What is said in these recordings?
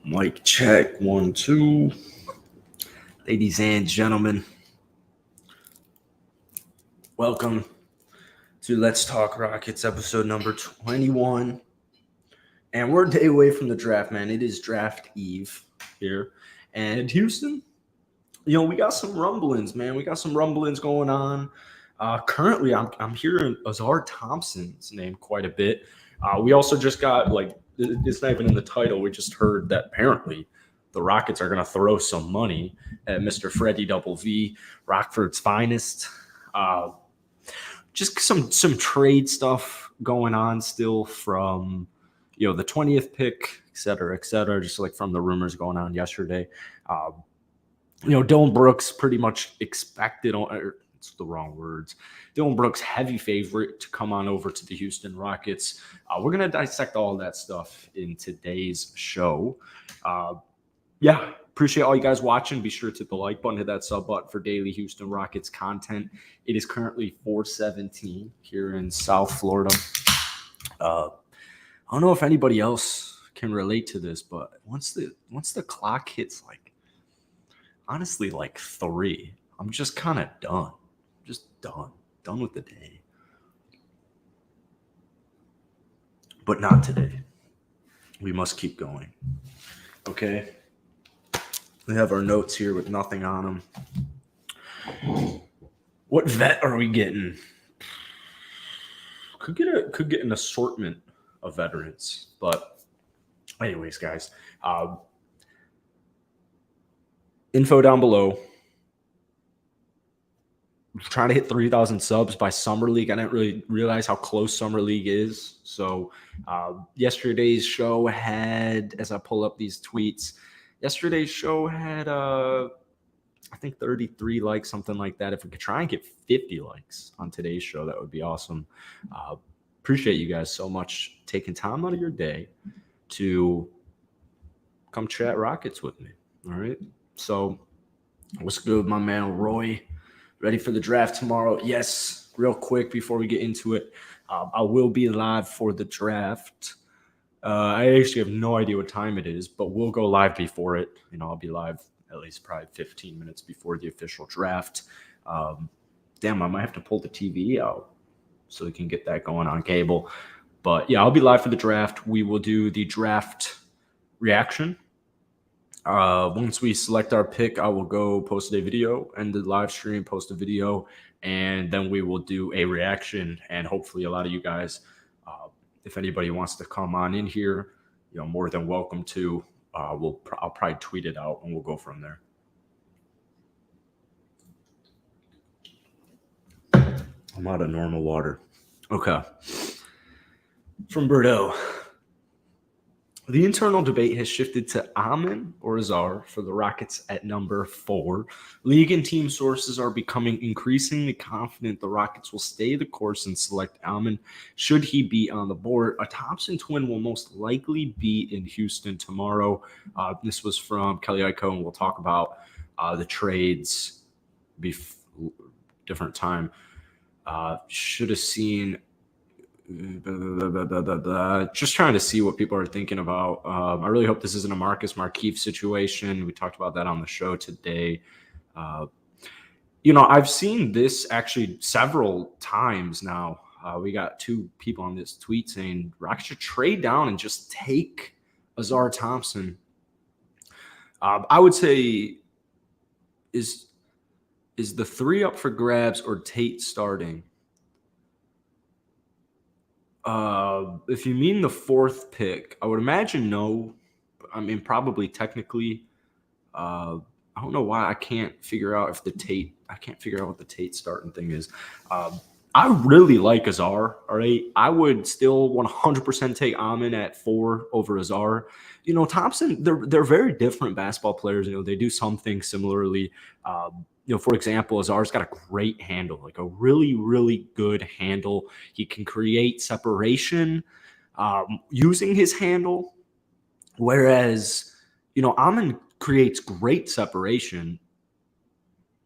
Mic check, 1, 2. Ladies and gentlemen, welcome to Let's Talk Rockets, episode number 21. And we're a day away from the draft, man. It is draft eve here. And Houston, we got some rumblings, man. We got some rumblings going on. Currently, I'm hearing Ausar Thompson's name quite a bit. We also just got, it's not even in the title. We just heard that apparently the Rockets are going to throw some money at Mr. Freddie Double V, Rockford's finest. Just some trade stuff going on still from, the 20th pick, et cetera, just like from the rumors going on yesterday. Dillon Brooks pretty much expected, it's the wrong words. Dillon Brooks, heavy favorite to come on over to the Houston Rockets. We're going to dissect all that stuff in today's show. Appreciate all you guys watching. Be sure to hit the like button, hit that sub button for daily Houston Rockets content. It is currently 4:17 here in South Florida. I don't know if anybody else can relate to this, but once the clock hits honestly 3, I'm just kind of done. Just done with the day. But not today. We must keep going. Okay. We have our notes here with nothing on them. What vet are we getting? Could get an assortment of veterans. But anyways, guys, info down below. Trying to hit 3,000 subs by Summer League. I didn't really realize how close Summer League is. So yesterday's show had, as I pull up these tweets, yesterday's show had, I think 33 likes, something like that. If we could try and get 50 likes on today's show, that would be awesome. Appreciate you guys so much taking time out of your day to come chat Rockets with me. All right. So what's good, my man Roy? Ready for the draft tomorrow? Yes. Real quick before we get into it, I will be live for the draft. I actually have no idea what time it is, but we'll go live before it. I'll be live at least probably 15 minutes before the official draft. Damn, I might have to pull the TV out so we can get that going on cable. But yeah, I'll be live for the draft. We will do the draft reaction. Once we select our pick, I will go post a video and the live stream, post a video, and then we will do a reaction. And hopefully a lot of you guys, if anybody wants to come on in here, more than welcome to. I'll probably tweet it out and we'll go from there. I'm out of normal water. Okay. From Bordeaux. The internal debate has shifted to Amin or Ausar for the Rockets at number 4. League and team sources are becoming increasingly confident the Rockets will stay the course and select Amin should he be on the board. A Thompson twin will most likely be in Houston tomorrow. This was from Kelly Iko, and we'll talk about the trades different time. Should have seen... Just trying to see what people are thinking about. I really hope this isn't a Marcus Markieff situation. We talked about that on the show today. I've seen this actually several times now. We got 2 people on this tweet saying Rockets should trade down and just take Ausar Thompson. I would say is the 3 up for grabs or Tate starting? If you mean the 4th pick, I would imagine no. I mean, probably technically. I don't know why I can't figure out what the Tate starting thing is. I really like Ausar, all right? I would still 100% take Amin at 4 over Ausar. Thompson, they're very different basketball players. They do some things similarly. For example, Azar's got a great handle, a really, really good handle. He can create separation using his handle, whereas, Amin creates great separation,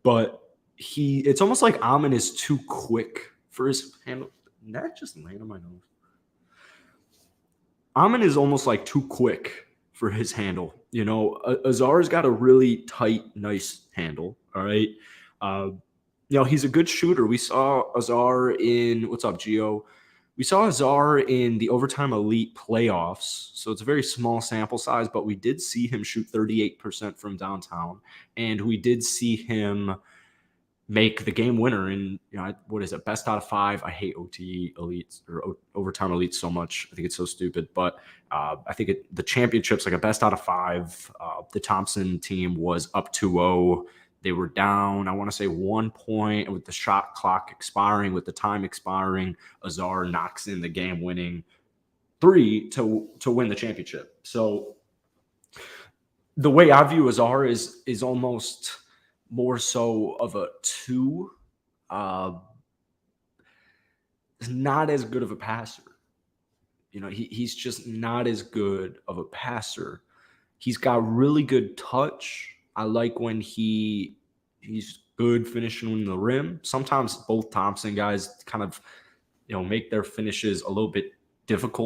but it's almost like Amin is too quick for his handle. That just landed on my nose. Amin is almost too quick for his handle. Azar's got a really tight, nice handle. All right. Uh, he's a good shooter. We saw Ausar in what's up, Gio? We saw Azar in the Overtime Elite playoffs, so it's a very small sample size, but we did see him shoot 38% from downtown, and we did see him make the game winner in, what is it, best out of 5. I hate OT elites or Overtime Elites so much. I think it's so stupid, but I think the championship's like a best out of 5. The Thompson team was up 2-0. They were down, I want to say 1 point, and with the shot clock expiring, with the time expiring, Ausar knocks in the game-winning 3 to win the championship. So the way I view Ausar is almost more so of a 2. Not as good of a passer. He's just not as good of a passer. He's got really good touch. I like when he's good finishing in the rim. Sometimes both Thompson guys kind of, make their finishes a little bit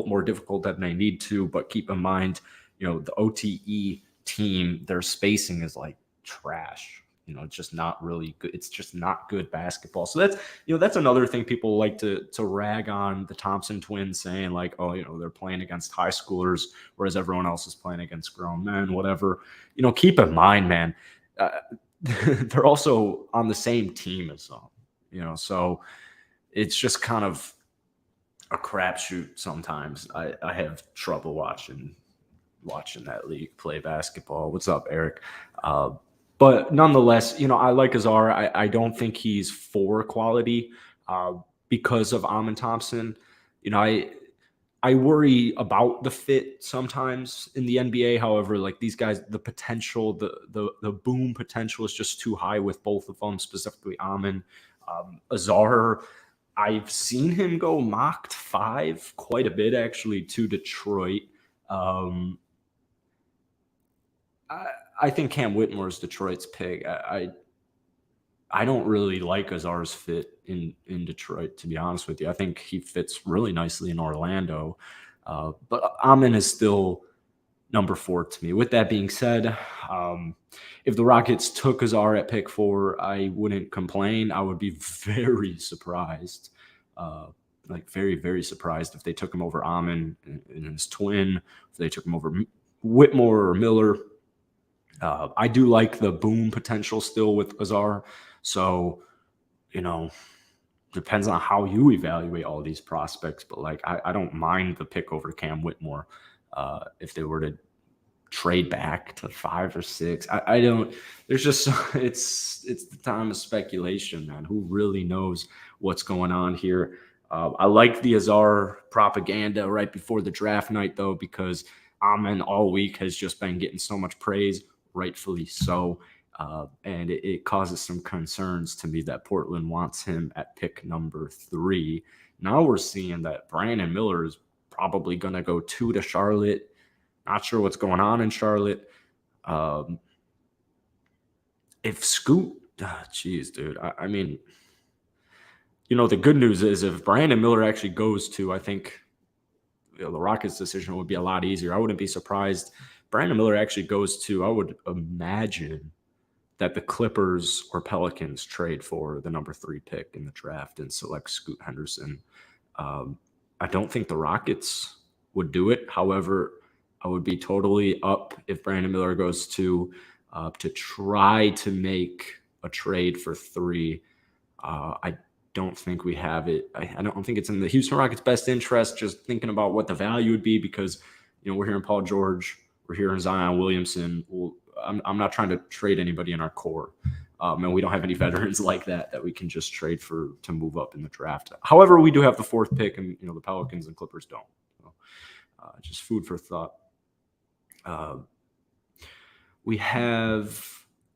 more difficult than they need to. But keep in mind, the OTE team, their spacing is like trash. It's just not really good. It's just not good basketball. So that's another thing people like to rag on the Thompson twins, saying like, oh, they're playing against high schoolers, whereas everyone else is playing against grown men, whatever. Keep in mind, man, they're also on the same team as them, so it's just kind of a crapshoot sometimes. I have trouble watching that league play basketball. What's up, Eric? But nonetheless, I like Ausar. I don't think he's for quality because of Amen Thompson. I worry about the fit sometimes in the NBA. However, like these guys, the potential, the boom potential is just too high with both of them, specifically Amen. Ausar, I've seen him go mocked 5 quite a bit, actually, to Detroit. I think Cam Whitmore is Detroit's pick. I don't really like Azar's fit in Detroit, to be honest with you. I think he fits really nicely in Orlando. But Amen is still number 4 to me. With that being said, if the Rockets took Ausar at pick 4, I wouldn't complain. I would be very surprised. Very, very surprised if they took him over Amen and his twin, if they took him over Whitmore or Miller. I do like the boom potential still with Ausar. So, depends on how you evaluate all these prospects. But I don't mind the pick over Cam Whitmore if they were to trade back to 5 or 6. I don't. There's just it's the time of speculation, man. Who really knows what's going on here? I like the Ausar propaganda right before the draft night, though, because Amen all week has just been getting so much praise. Rightfully so. And it causes some concerns to me that Portland wants him at pick number 3. Now we're seeing that Brandon Miller is probably going to go 2 to Charlotte. Not sure what's going on in Charlotte. If Scoot, geez, dude. I mean, the good news is if Brandon Miller actually goes to, I think the Rockets' decision would be a lot easier. I wouldn't be surprised. Brandon Miller actually goes to, I would imagine that the Clippers or Pelicans trade for the number 3 pick in the draft and select Scoot Henderson. I don't think the Rockets would do it. However, I would be totally up if Brandon Miller goes to try to make a trade for 3. I don't think we have it. I don't think it's in the Houston Rockets' best interest, just thinking about what the value would be, because, we're hearing Paul George, we're hearing Zion Williamson. I'm not trying to trade anybody in our core. And we don't have any veterans like that we can just trade for to move up in the draft. However, we do have the 4th pick, and, the Pelicans and Clippers don't. So, just food for thought. We have,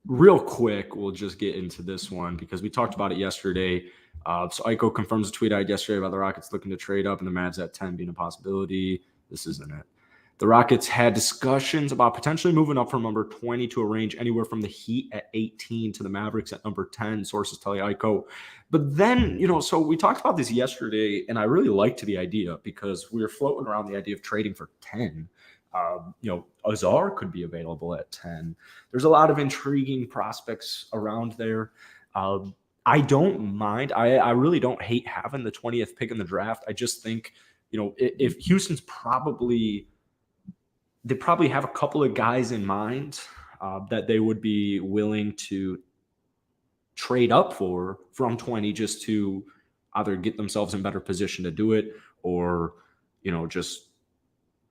real quick, we'll just get into this one because we talked about it yesterday. So Aiko confirms a tweet I had yesterday about the Rockets looking to trade up and the Mavs at 10 being a possibility. This isn't it. The Rockets had discussions about potentially moving up from number 20 to a range anywhere from the Heat at 18 to the Mavericks at number 10, sources tell Aiko. But then, so we talked about this yesterday, and I really liked the idea because we were floating around the idea of trading for 10. Ausar could be available at 10. There's a lot of intriguing prospects around there. I don't mind. I really don't hate having the 20th pick in the draft. I just think, if Houston's they probably have a couple of guys in mind that they would be willing to trade up for from 20 just to either get themselves in better position to do it or, just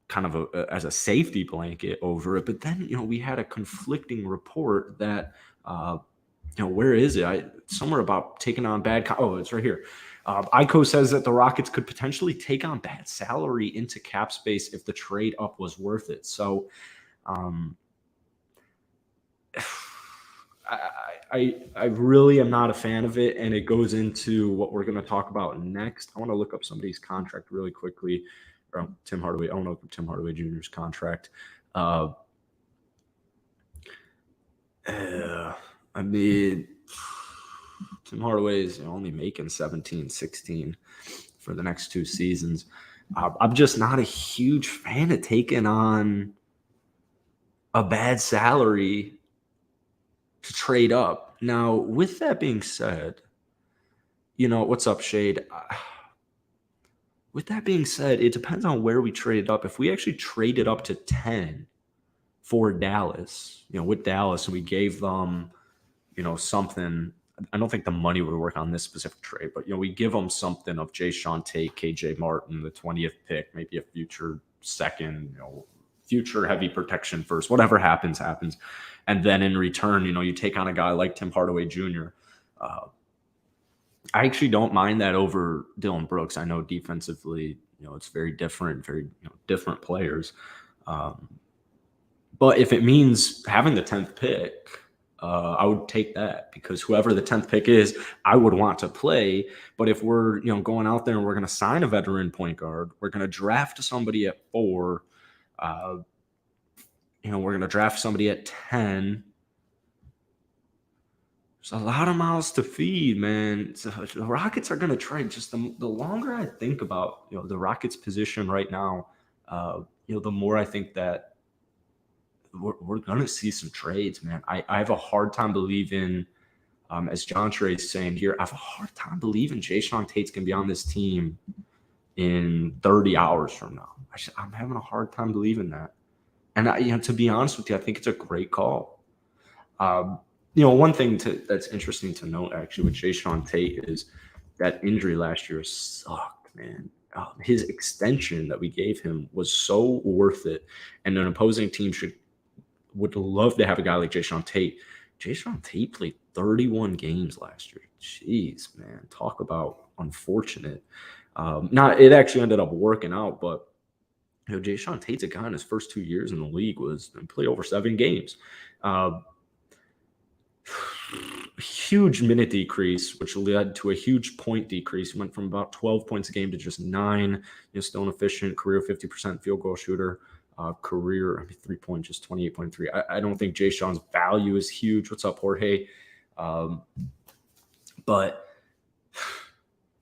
kind of as a safety blanket over it. But then, we had a conflicting report that, where is it? Somewhere about taking on oh, it's right here. ICO says that the Rockets could potentially take on bad salary into cap space if the trade up was worth it. So, I really am not a fan of it, and it goes into what we're going to talk about next. I want to look up somebody's contract really quickly. Tim Hardaway. I want to look up Tim Hardaway Jr.'s contract. I mean, Tim Hardaway is only making 17, 16 for the next 2 seasons. I'm just not a huge fan of taking on a bad salary to trade up. Now, with that being said, what's up, Shade? With that being said, it depends on where we traded up. If we actually traded up to 10 for Dallas, with Dallas, and we gave them, something. I don't think the money would work on this specific trade, but, we give them something of Jae'Sean Tate, KJ Martin, the 20th pick, maybe a future second, future heavy protection first, whatever happens. And then in return, you take on a guy like Tim Hardaway Jr. I actually don't mind that over Dillon Brooks. I know defensively, it's very different, different players. But if it means having the 10th pick, I would take that because whoever the 10th pick is, I would want to play. But if we're, going out there and we're going to sign a veteran point guard, we're going to draft somebody at 4, we're going to draft somebody at 10. There's a lot of mouths to feed, man. So the Rockets are going to try. Just the longer I think about, the Rockets' position right now, the more I think that we're going to see some trades, man. I have a hard time believing, as John Trey is saying here, I have a hard time believing Jae'Sean Tate's going to be on this team in 30 hours from now. I'm having a hard time believing that. And to be honest with you, I think it's a great call. One thing that's interesting to note actually with Jae'Sean Tate is that injury last year sucked, man. His extension that we gave him was so worth it, and an opposing team would love to have a guy like Jae'Sean Tate. Jae'Sean Tate played 31 games last year. Jeez, man, talk about unfortunate. It actually ended up working out, but Jae'Sean Tate's a guy in his first 2 years in the league played over 7 games. Huge minute decrease, which led to a huge point decrease. He went from about 12 points a game to just 9. Still an efficient career 50% field goal shooter. Career 3-point, just 28.3. I don't think Jae'Sean's value is huge. What's up, Jorge? But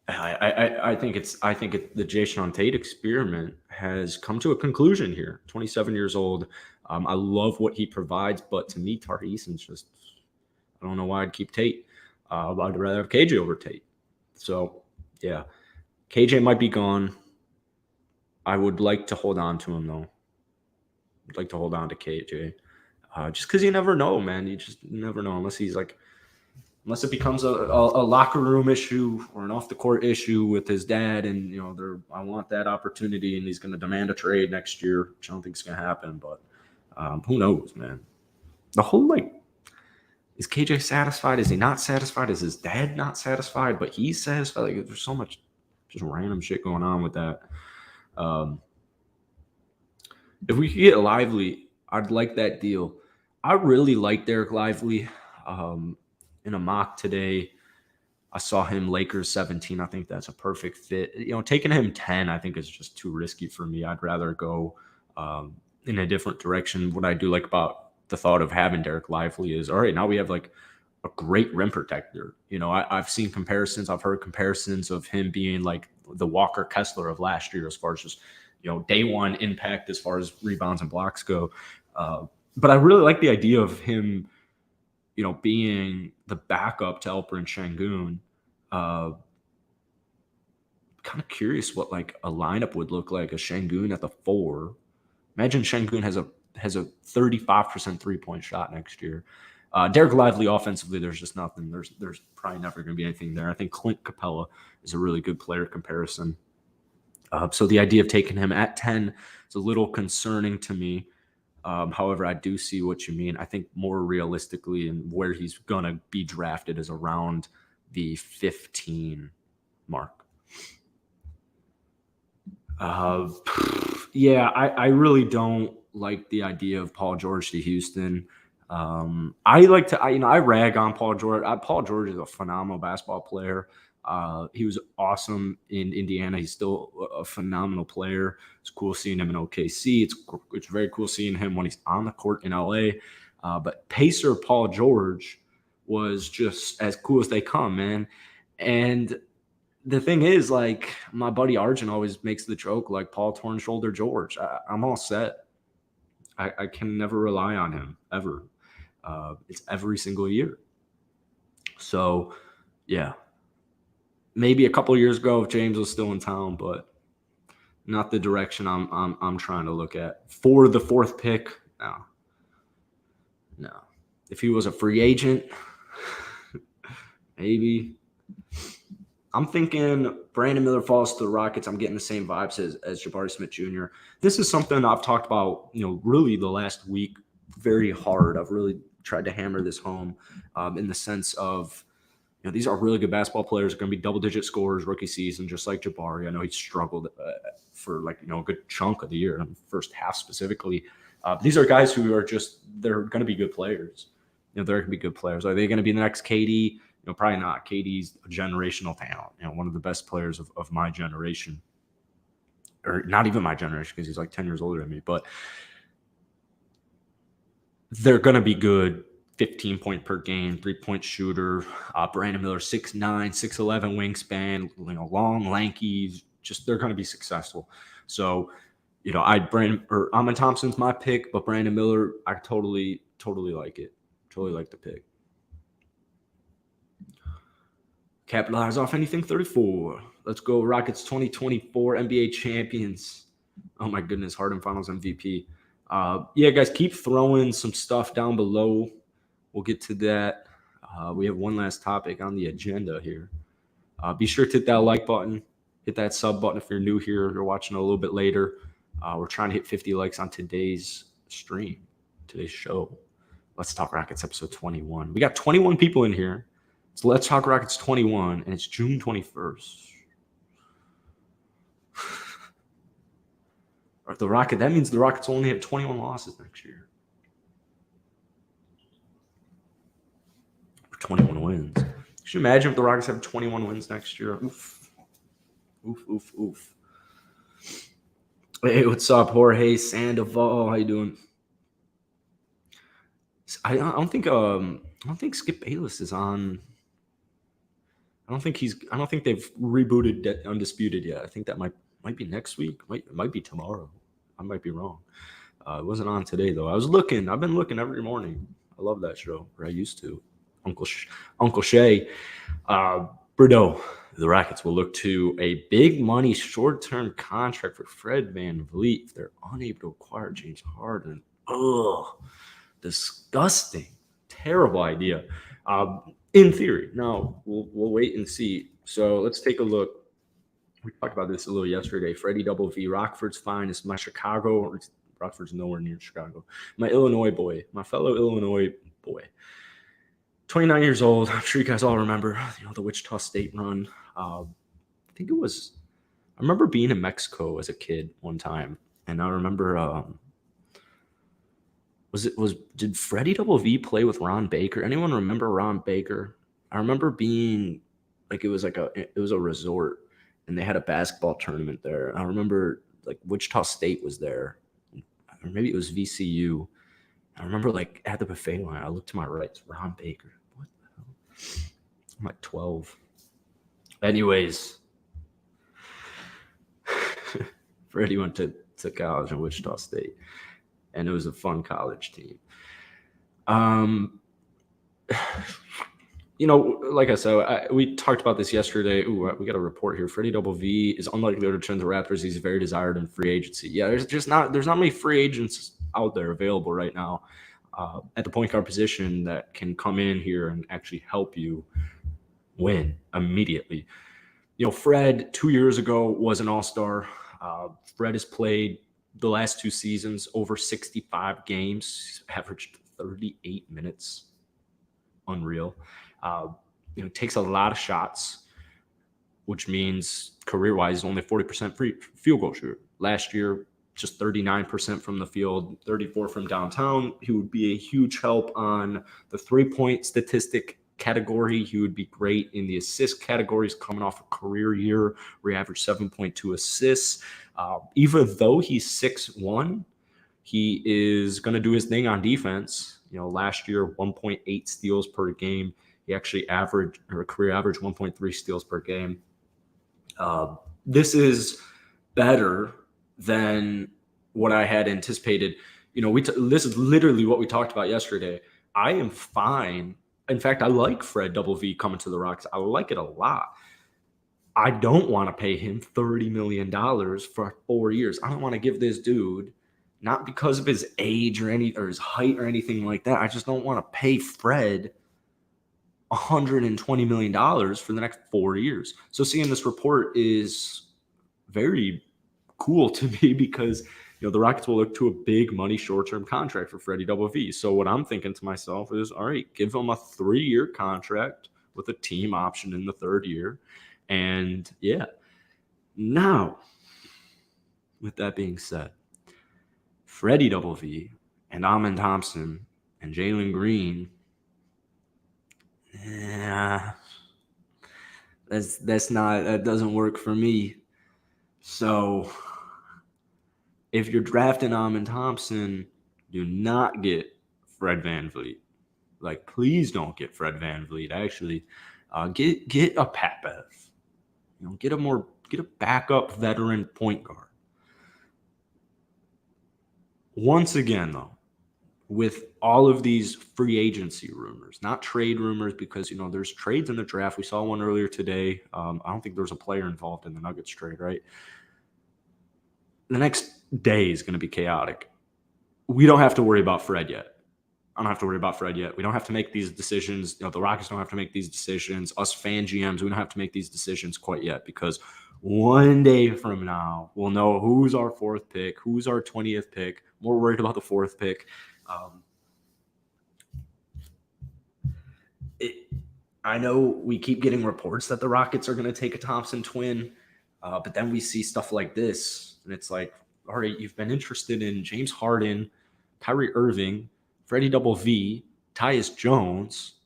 I think the Jae'Sean Tate experiment has come to a conclusion here. 27 years old. I love what he provides, but to me, Tari Eason's just, I don't know why I'd keep Tate. I'd rather have KJ over Tate. So, yeah, KJ might be gone. I would like to hold on to him, though. I'd like to hold on to KJ. Just because you never know, man. You just never know unless it becomes a locker room issue or an off-the-court issue with his dad and, I want that opportunity and he's going to demand a trade next year, which I don't think is going to happen. But who knows, man? The whole, is KJ satisfied? Is he not satisfied? Is his dad not satisfied? But he's satisfied. There's so much just random shit going on with that. If we could get Lively, I'd like that deal. I really like Derek Lively. In a mock today, I saw him Lakers 17. I think that's a perfect fit. Taking him 10, I think is just too risky for me. I'd rather go in a different direction. What I do like about the thought of having Derek Lively is, all right, now we have a great rim protector. I've seen comparisons. I've heard comparisons of him being like the Walker Kessler of last year as far as just day one impact as far as rebounds and blocks go. But I really like the idea of him, being the backup to Alperen Şengün. Kind of curious what like a lineup would look like. A Şengün at the 4. Imagine Şengün has a 35% 3-point shot next year. Derek Lively offensively, there's just nothing. There's probably never going to be anything there. I think Clint Capella is a really good player comparison. So the idea of taking him at 10 is a little concerning to me. However, I do see what you mean. I think more realistically and where he's going to be drafted is around the 15 mark. Yeah, I really don't like the idea of Paul George to Houston. I rag on Paul George. Paul George is a phenomenal basketball player. He was awesome in Indiana. He's still a phenomenal player. It's cool seeing him in OKC. It's very cool seeing him when he's on the court in LA. But Pacer Paul George was just as cool as they come, man. And the thing is, like, my buddy Arjun always makes the joke, like, Paul torn shoulder George. I'm all set. I can never rely on him, ever. It's every single year. So, yeah. Maybe a couple of years ago if James was still in town, but not the direction I'm trying to look at. For the 4th pick, no. If he was a free agent, maybe. I'm thinking Brandon Miller falls to the Rockets. I'm getting the same vibes as Jabari Smith Jr. This is something I've talked about, really the last week very hard. I've really tried to hammer this home in the sense of, these are really good basketball players. Going to be double-digit scorers rookie season, just like Jabari. I know he struggled for a good chunk of the year, in the first half specifically. These are guys who are they're going to be good players. They're going to be good players. Are they going to be the next KD? Probably not. KD's a generational talent. One of the best players of my generation, or not even my generation because he's like 10 years older than me. But they're going to be good. 15 point per game, 3-point shooter. Brandon Miller, 6'9", 6'11" wingspan, long, lanky. They're going to be successful. So, Ausar Thompson's my pick, but Brandon Miller, I totally like it. Totally like the pick. Capitalize off anything 34. Let's go Rockets 2024 NBA champions. Oh my goodness, Harden Finals MVP. Yeah, guys, keep throwing some stuff down below. We'll get to that. We have one last topic on the agenda here. Be sure to hit that like button. Hit that sub button if you're new here. If you're watching a little bit later. We're trying to hit 50 likes on today's stream, today's show. Let's Talk Rockets episode 21. We got 21 people in here. So Let's Talk Rockets 21, and it's June 21st. That means the Rockets only have 21 losses next year. 21 wins. Could you imagine if the Rockets have 21 wins next year? Oof. Oof, oof, oof. Hey, what's up, Jorge Sandoval? How you doing? I don't think Skip Bayless is on. I don't think they've rebooted Undisputed yet. I think that might be next week. It might be tomorrow. I might be wrong. It wasn't on today though. I've been looking every morning. I love that show, or I used to. Uncle Shay. Bordeaux. The Rockets will look to a big money short-term contract for Fred VanVleet if they're unable to acquire James Harden. Ugh. Disgusting. Terrible idea. In theory. Now, we'll wait and see. So let's take a look. We talked about this a little yesterday. Freddie Double V. Rockford's fine. It's my Chicago. Rockford's nowhere near Chicago. My Illinois boy. My fellow Illinois boy. 29 years old. I'm sure you guys all remember, the Wichita State run. I remember being in Mexico as a kid one time. And I remember, did Freddie Double V play with Ron Baker? Anyone remember Ron Baker? I remember being it was a resort and they had a basketball tournament there. I remember Wichita State was there, or maybe it was VCU. I remember at the buffet line, I looked to my right, it's Ron Baker. What the hell? I'm like 12. Anyways, Freddie went to college in Wichita State, and it was a fun college team. Like I said, we talked about this yesterday. Ooh, we got a report here. Freddie Double V is unlikely to return to the Raptors. He's very desired in free agency. Yeah, there's not many free agents out there available right now at the point guard position that can come in here and actually help you win immediately. Fred 2 years ago was an all-star. Fred has played the last 2 seasons over 65 games, averaged 38 minutes. Unreal. Takes a lot of shots, which means career-wise only 40% free field goal shooter. Last year, just 39% from the field, 34 from downtown. He would be a huge help on the three-point statistic category. He would be great in the assist categories coming off a career year where he averaged 7.2 assists. Even though he's 6'1", he is going to do his thing on defense. Last year, 1.8 steals per game. He actually career average 1.3 steals per game. This is better than what I had anticipated. This is literally what we talked about yesterday. I am fine. In fact, I like Fred Double V coming to the Rockets. I like it a lot. I don't want to pay him $30 million for 4 years. I don't want to give this dude, not because of his age or his height or anything like that. I just don't want to pay Fred $120 million for the next 4 years. So seeing this report is very cool to me because the Rockets will look to a big money short-term contract for Freddie Double V. So what I'm thinking to myself is, all right, give him a 3-year contract with a team option in the 3rd year. And yeah. Now, with that being said, Freddie Double V and Amen Thompson and Jalen Green, that doesn't work for me. So if you're drafting Amen Thompson, do not get Fred VanVleet. Please don't get Fred VanVleet. Actually, get a Pat Bev. Get a backup veteran point guard. Once again, though, with all of these free agency rumors, not trade rumors, because, there's trades in the draft. We saw one earlier today. I don't think there's a player involved in the Nuggets trade, right? The next day is going to be chaotic. We don't have to worry about Fred yet. I don't have to worry about Fred yet. We don't have to make these decisions. The Rockets don't have to make these decisions. Us fan GMs, we don't have to make these decisions quite yet, because one day from now, we'll know who's our 4th pick, who's our 20th pick. More worried about the 4th pick. I know we keep getting reports that the Rockets are going to take a Thompson twin, but then we see stuff like this, and it's like, all right, you've been interested in James Harden, Kyrie Irving, Freddie Double V, Tyus Jones.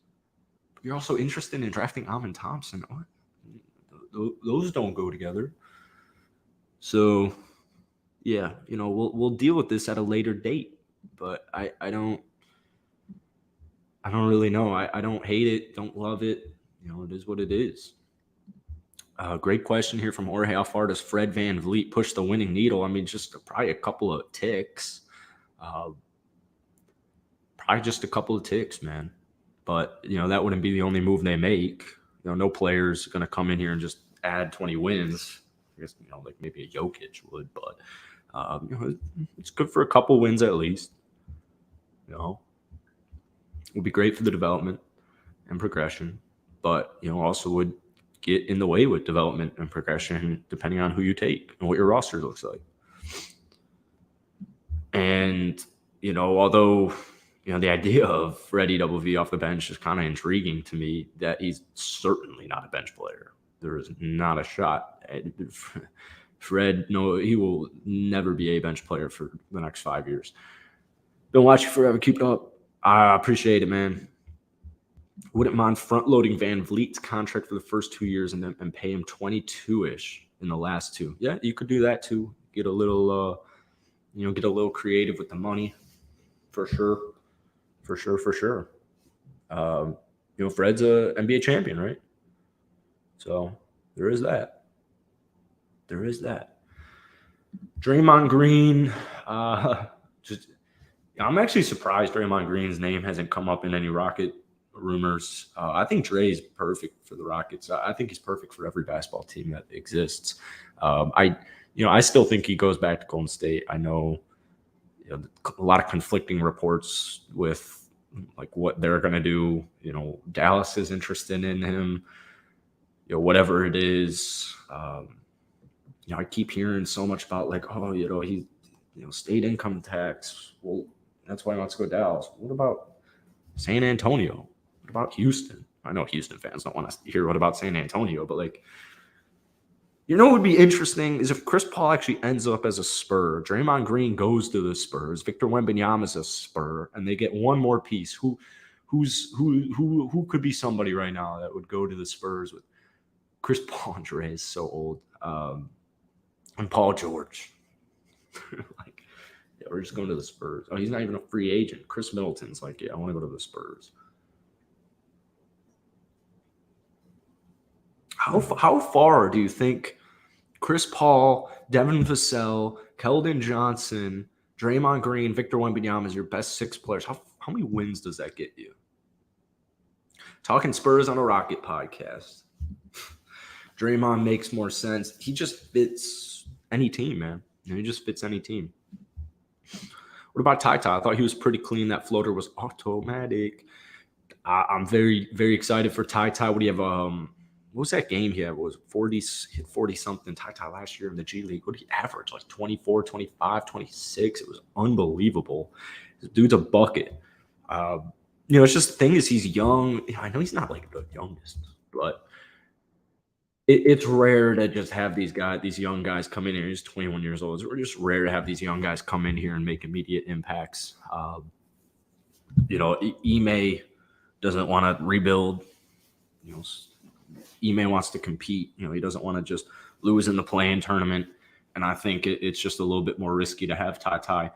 But you're also interested in drafting Amen Thompson. What? Those don't go together. So, yeah, we'll deal with this at a later date. But I don't really know. I don't hate it, don't love it. It is what it is. Great question here from Jorge. How far does Fred VanVleet push the winning needle? I mean, just probably a couple of ticks. Probably just a couple of ticks, man. But, that wouldn't be the only move they make. No player's going to come in here and just add 20 wins. I guess, maybe a Jokic would, but, it's good for a couple wins at least. It would be great for the development and progression, but, also would get in the way with development and progression depending on who you take and what your roster looks like. And, although, the idea of Freddie Double V off the bench is kind of intriguing to me, that he's certainly not a bench player. There is not a shot. Fred, no, he will never be a bench player for the next 5 years. Been watching forever. Keep it up. I appreciate it, man. Wouldn't mind front-loading VanVleet's contract for the first 2 years and then pay him 22-ish in the last 2. Yeah, you could do that too. Get a little, get a little creative with the money, for sure. Fred's a NBA champion, right? So there is that. Draymond Green, just I'm actually surprised Draymond Green's name hasn't come up in any Rocket rumors. I think Dre's perfect for the Rockets. I think he's perfect for every basketball team that exists. I still think he goes back to Golden State. I know, a lot of conflicting reports with like what they're going to do. Dallas is interested in him. Whatever it is. I keep hearing so much about like, oh, he, state income tax. Well, that's why he wants to go to Dallas. What about San Antonio? What about Houston? I know Houston fans don't want to hear what about San Antonio, but like, what would be interesting is if Chris Paul actually ends up as a Spur. Draymond Green goes to the Spurs. Victor Wembanyama's a Spur, and they get one more piece. Who could be somebody right now that would go to the Spurs with Chris Paul? And Dre is so old. And Paul George. Like, yeah, we're just going to the Spurs. Oh, he's not even a free agent. Chris Middleton's like, yeah, I want to go to the Spurs. How far do you think Chris Paul, Devin Vassell, Keldon Johnson, Draymond Green, Victor Wembanyama is your best 6 players? How many wins does that get you? Talking Spurs on a Rocket podcast. Draymond makes more sense. He just fits any team, man. He just fits any team. What about Tai T? I thought he was pretty clean. That floater was automatic. I'm very, very excited for Tai T. What do you have? What was that game he had? Was 40 something Tai T last year in the G League? What did he average? Like 24, 25, 26. It was unbelievable. This dude's a bucket. It's just the thing is he's young. I know he's not like the youngest, but it's rare to just have these young guys come in here. He's 21 years old. It's just rare to have these young guys come in here and make immediate impacts. Ime doesn't want to rebuild. Ime wants to compete. He doesn't want to just lose in the play-in tournament. And I think it's just a little bit more risky to have Tai T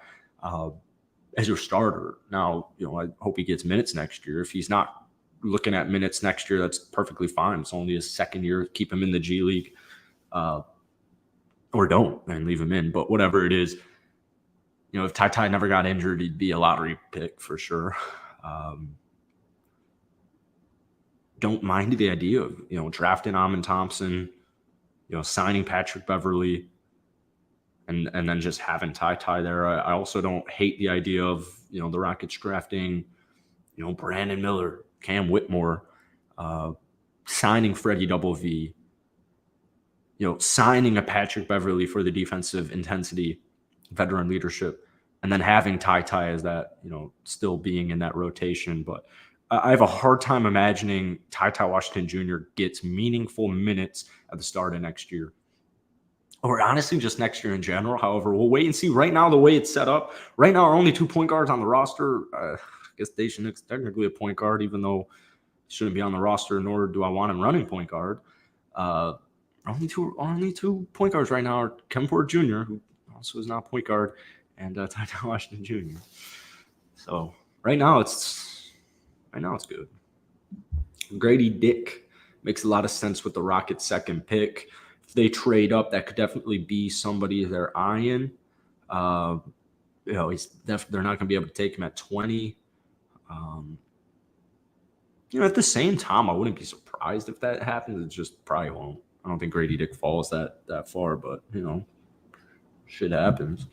as your starter. Now, I hope he gets minutes next year. If he's not looking at minutes next year, that's perfectly fine. It's only his second year. Keep him in the G League, or don't and leave him in. But whatever it is, if Tai T never got injured, he'd be a lottery pick for sure. Don't mind the idea of drafting Ausar Thompson, signing Patrick Beverley, and then just having Tai T there. I also don't hate the idea of the Rockets drafting Brandon Miller, Cam Whitmore, signing Freddie Double V, signing a Patrick Beverley for the defensive intensity, veteran leadership, and then having Tai T as that, still being in that rotation. But I have a hard time imagining Tai T Washington Jr. gets meaningful minutes at the start of next year. Or honestly, just next year in general. However, we'll wait and see. Right now, the way it's set up, right now are only 2 point guards on the roster. I guess Dationic's technically a point guard, even though he shouldn't be on the roster, nor do I want him running point guard. Only two point guards right now are Kevin Porter Jr., who also is not a point guard, and Tai T Washington Jr. So right now it's good. Grady Dick makes a lot of sense with the Rockets' second pick. If they trade up, that could definitely be somebody they're eyeing. They're not going to be able to take him at 20. At the same time, I wouldn't be surprised if that happens. It just probably won't. I don't think Grady Dick falls that far, but shit happens.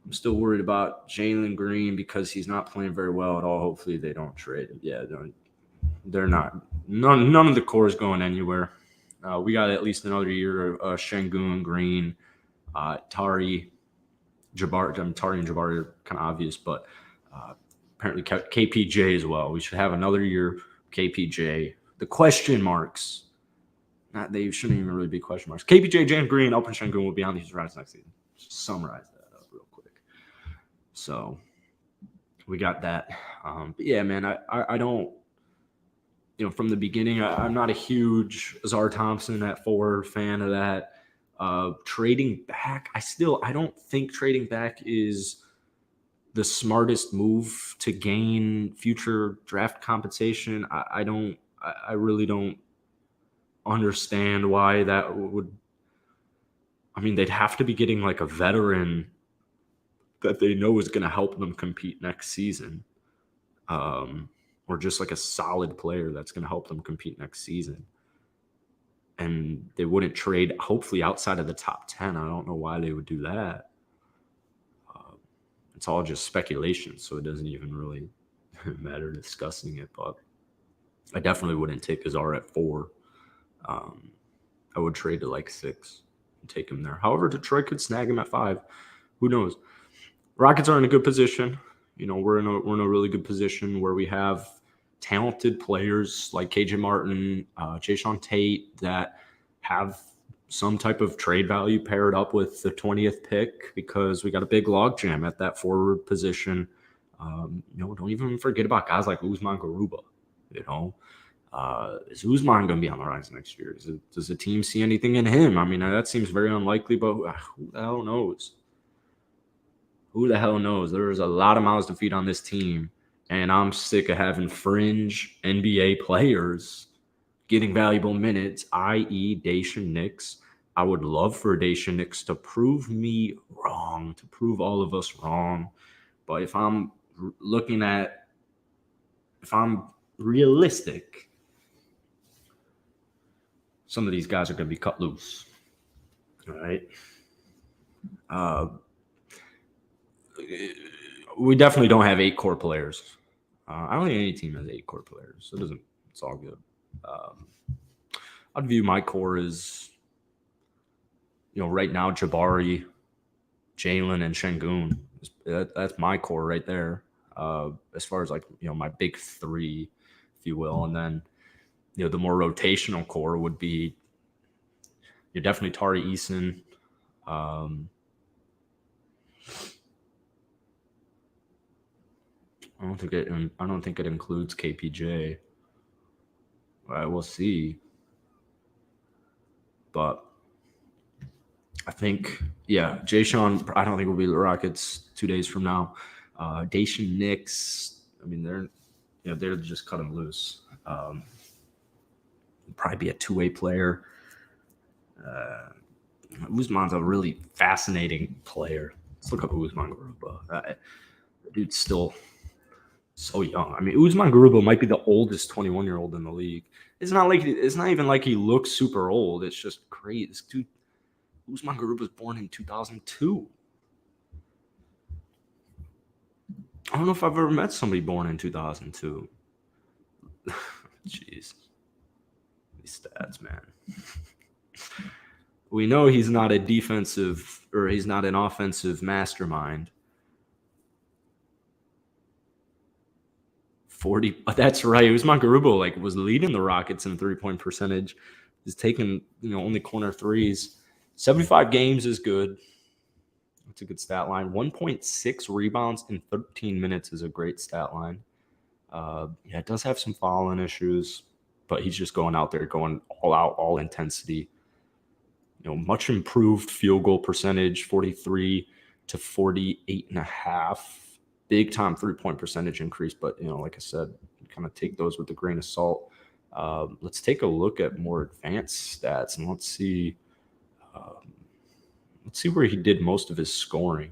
I'm still worried about Jalen Green because he's not playing very well at all. Hopefully they don't trade him. Yeah, they're not. None of the core is going anywhere. We got at least another year of Şengün, Green, Tari, Jabari. Tari and Jabari are kind of obvious, but apparently KPJ as well. We should have another year KPJ. The question marks. They shouldn't even really be question marks. KPJ, Jalen Green, Open Şengün will be on these rounds next season. Just summarize that up real quick. So we got that. But yeah, man, I don't. From the beginning, I'm not a huge Ausar Thompson at 4 fan of that. Trading back, I don't think trading back is the smartest move to gain future draft compensation. I really don't understand why that would. I mean, they'd have to be getting like a veteran that they know is going to help them compete next season, or just like a solid player that's going to help them compete next season. And they wouldn't trade, hopefully, outside of the top 10. I don't know why they would do that. It's all just speculation, so it doesn't even really matter discussing it. But I definitely wouldn't take Ausar at 4. I would trade to like 6 and take him there. However, Detroit could snag him at 5. Who knows? Rockets are in a good position. We're in a really good position where we have talented players like KJ Martin, Jayshawn Tate that have some type of trade value paired up with the 20th pick, because we got a big logjam at that forward position. Don't even forget about guys like Guzman Garuba. Is Guzman going to be on the rise next year? Does the team see anything in him? I mean, that seems very unlikely, but who the hell knows? Who the hell knows? There's a lot of mouths to feed on this team, and I'm sick of having fringe NBA players getting valuable minutes, i.e. Daishen Nix. I would love for Daishen Nix to prove me wrong, to prove all of us wrong. But if I'm realistic, some of these guys are going to be cut loose. All right. We definitely don't have 8 core players. I don't think any team has 8 core players. So it's all good. I'd view my core as, right now, Jabari, Jalen, and Şengün. That's my core right there. As far as my big 3, if you will. And then, the more rotational core would be, you're definitely Tari Eason. I don't think it includes KPJ. We'll see. But I think, Jayshawn, I don't think will be the Rockets 2 days from now. Daishen Nix, I mean, they're just cut him loose. Probably be a 2-way player. Guzman's a really fascinating player. Let's look up Guzman Garuba. Dude's still so young. I mean, Guzman Garuba might be the oldest 21-year-old in the league. It's not even like he looks super old. It's just great. This dude, Guzman Garuba was born in 2002. I don't know if I've ever met somebody born in 2002. Jeez. These stats, man. We know he's not he's not an offensive mastermind. 40. That's right. Guzman Garuba was leading the Rockets in 3-point percentage. He's taking only corner threes. 75 games is good. That's a good stat line. 1.6 rebounds in 13 minutes is a great stat line. It does have some fouling issues, but he's just going out there, going all out, all intensity. Much improved field goal percentage, 43 to 48.5. Big time 3-point percentage increase, but like I said, kind of take those with a grain of salt. Let's take a look at more advanced stats, and let's see where he did most of his scoring.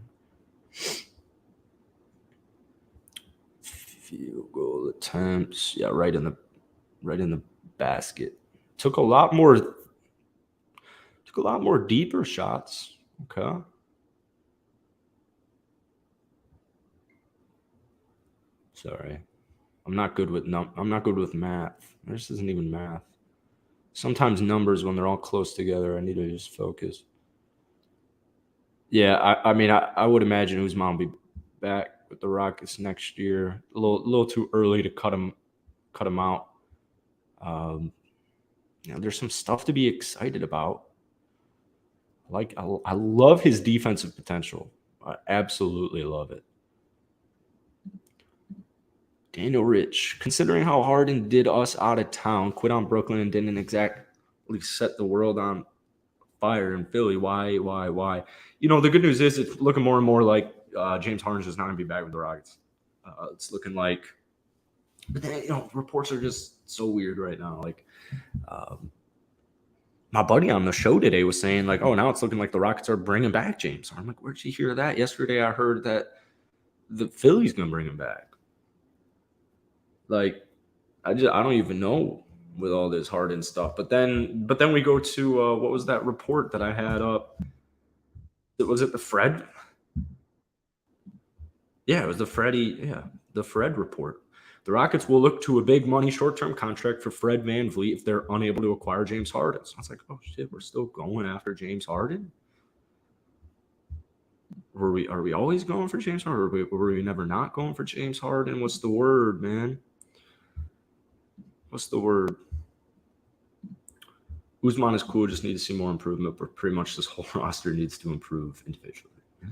Field goal attempts, right in the basket. Took a lot more deeper shots. Okay. Sorry. I'm not good with math. This isn't even math. Sometimes numbers, when they're all close together, I need to just focus. Yeah, I mean, I would imagine Guzman will be back with the Rockets next year. A little too early to cut him out. There's some stuff to be excited about. I love his defensive potential. I absolutely love it. Daniel Rich, considering how Harden did us out of town, quit on Brooklyn, and didn't exactly set the world on fire in Philly, why? The good news is it's looking more and more like James Harden's just not going to be back with the Rockets. It's looking like, but then, reports are just so weird right now. my buddy on the show today was saying, like, oh, now it's looking like the Rockets are bringing back James Harden. I'm like, where'd you hear that? Yesterday I heard that the Philly's going to bring him back. Like, I don't even know with all this Harden stuff. But then we go to what was that report that I had up? Was it the Fred? Yeah, it was the Fred report. The Rockets will look to a big money short-term contract for Fred VanVleet if they're unable to acquire James Harden. So I was like, oh shit, we're still going after James Harden? Are we always going for James Harden? Or were we never not going for James Harden? What's the word, man? What's the word? Guzman is cool, just need to see more improvement, but pretty much this whole roster needs to improve individually. Yeah.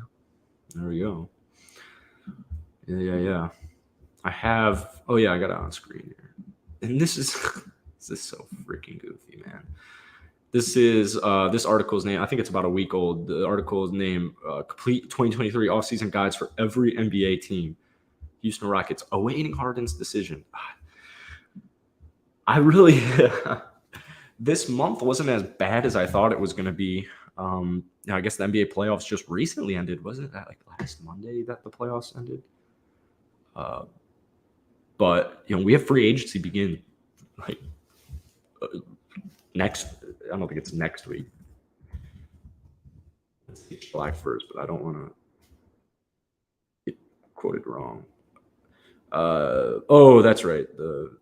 There we go. Yeah. I got it on screen here. And this is so freaking goofy, man. This is this article's name. I think it's about a week old. The article is named Complete 2023 Offseason Guides for Every NBA Team. Houston Rockets awaiting Harden's decision. I really this month wasn't as bad as I thought it was going to be. I guess the NBA playoffs just recently ended. Wasn't that like last Monday that the playoffs ended? But we have free agency begin like next. I don't think it's next week. It's July 1st, but I don't want to get quoted wrong. That's right. The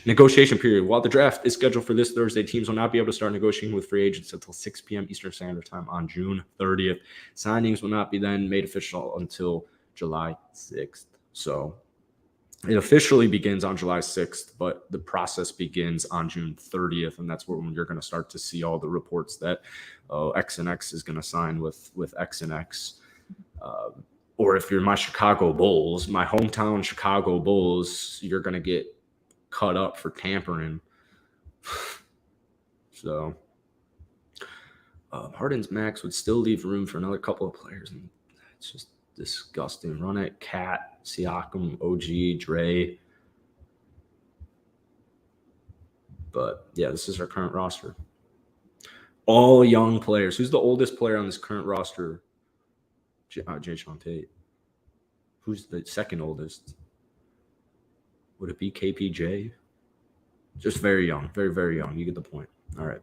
negotiation period. While the draft is scheduled for this Thursday, teams will not be able to start negotiating with free agents until 6 p.m. Eastern Standard Time on June 30th. Signings will not be then made official until July 6th. So it officially begins on July 6th, but the process begins on June 30th, and that's when you're going to start to see all the reports that X and X is going to sign with X and X. Or if you're my Chicago Bulls, my hometown Chicago Bulls, you're going to get cut up for tampering. So Harden's max would still leave room for another couple of players, and it's just disgusting. Run it, Cat, Siakam, OG, Dre. But yeah, this is our current roster. All young players. Who's the oldest player on this current roster? Jason Tate. Who's the second oldest? Would it be KPJ? Just very young. Very, very young. You get the point. All right.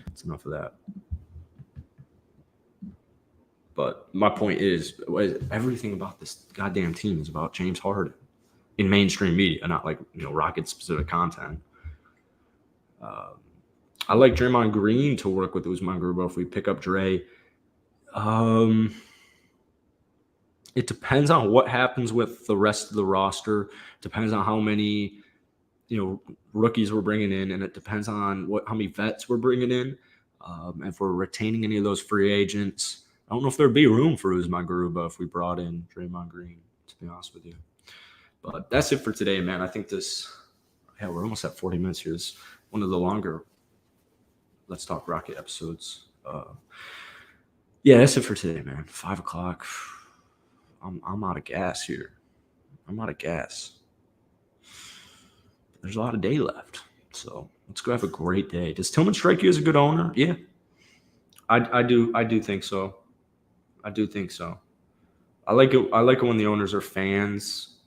That's enough of that. But my point is, everything about this goddamn team is about James Harden in mainstream media, not like Rocket-specific content. I like Draymond Green to work with Guzman if we pick up Dre. It depends on what happens with the rest of the roster. Depends on how many, rookies we're bringing in, and it depends on how many vets we're bringing in. If we're retaining any of those free agents, I don't know if there'd be room for Guzman if we brought in Draymond Green, to be honest with you. But that's it for today, man. I think we're almost at 40 minutes here. It's one of the longer Let's Talk Rocket episodes. That's it for today, man. 5 o'clock. I'm out of gas here. I'm out of gas. There's a lot of day left. So let's go have a great day. Does Tillman strike you as a good owner? Yeah. I do think so. I do think so. I like it when the owners are fans,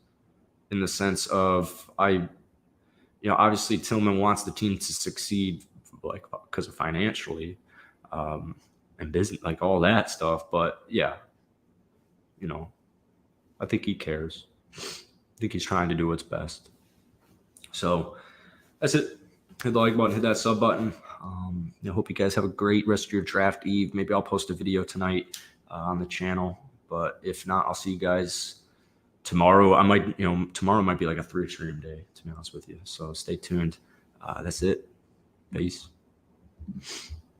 in the sense of obviously Tillman wants the team to succeed, like because of financially, and business, like all that stuff. But yeah, I think he cares. I think he's trying to do what's best. So that's it. Hit the like button, hit that sub button. I hope you guys have a great rest of your draft eve. Maybe I'll post a video tonight on the channel, but if not, I'll see you guys tomorrow. Tomorrow might be like a 3-stream day, to be honest with you. So stay tuned. That's it. Peace.